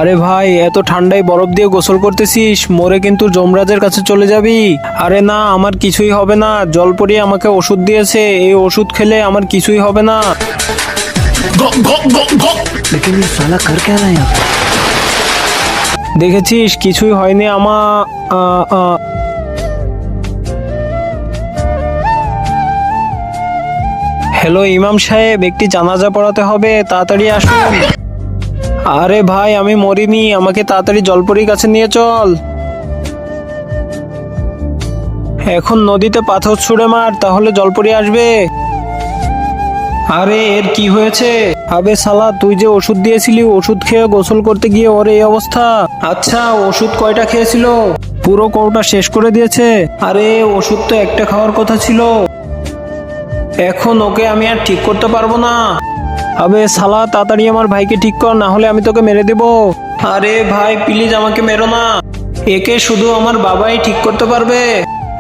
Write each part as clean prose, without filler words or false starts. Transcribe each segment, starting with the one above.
আরে ভাই, এত ঠান্ডায় বরফ দিয়ে গোসল করতেছিস, মরে কিন্তু যমরাজের কাছে চলে যাবি। আরে না, আমার কিছুই হবে না। জলপরি আমাকে ওষুধ দিয়েছে, এই ওষুধ খেলে আমার কিছুই হবে না। लेकिन ये साला कर क्या रहा है यहाँ पे? দেখেছিস, কিছুই হয়নি হ্যালো ইমাম সাহেব, একটি জানাজা পড়াতে হবে, তাড়াতাড়ি আসুন। আরে ভাই, আমি মরিনি, আমাকে তাড়াতাড়ি জলপরির কাছে নিয়ে চল। এখন নদীতে পাথর ছুঁড়ে মার, তাহলে জলপরি আসবে। আরে এর কি হয়েছে? আবে শালা, তুই যে ওষুধ দিয়েছিলি, ওষুধ খেয়ে গোসল করতে গিয়ে ওর এই অবস্থা। আচ্ছা, ওষুধ কয়টা খেয়েছিল? পুরো কৌটা শেষ করে দিয়েছে। আরে ওষুধ তো একটা খাওয়ার কথা ছিল। এখন ওকে আমি আর ঠিক করতে পারবো না। আবে শালা, তাড়াতাড়ি আমার ভাইকে ঠিক কর, না হলে আমি তোকে মেরে দেব। আরে ভাই প্লিজ, আমাকে মেরো না। একে শুধু আমার বাবাই ঠিক করতে পারবে।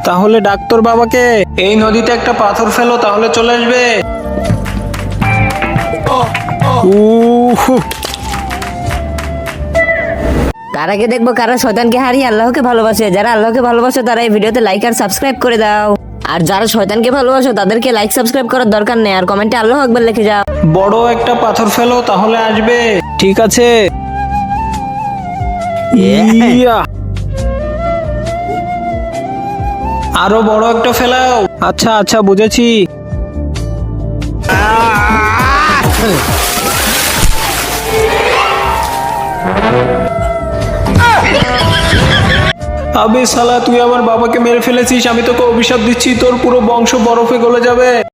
তাহলে ডাক্তার বাবাকে। এই নদীতে একটা পাথর ফেলো, তাহলে চলে আসবে। উহ, কারাকে দেখবো কারা শয়তানকে হারিয়ে আল্লাহকে ভালোবাসে। যারা আল্লাহকে ভালোবাসো তারা এই ভিডিওতে লাইক আর সাবস্ক্রাইব করে দাও। আর যারা শয়তানকে ভালোবাসো তাদেরকে লাইক সাবস্ক্রাইব করার দরকার নেই, আর কমেন্টে আল্লাহু আকবার লিখে যাও। বড় একটা পাথর ফেলো, তাহলে আসবে। ঠিক আছে। ইয়া। আরো বড় একটা ফেলাও। আচ্ছা আচ্ছা, বুঝেছি। আবে শালা, তুই আমার বাবাকে মেরে ফেলেছিস। আমি তোকে অভিশাপ দিচ্ছি, তোর পুরো বংশ বরফে গলে যাবে।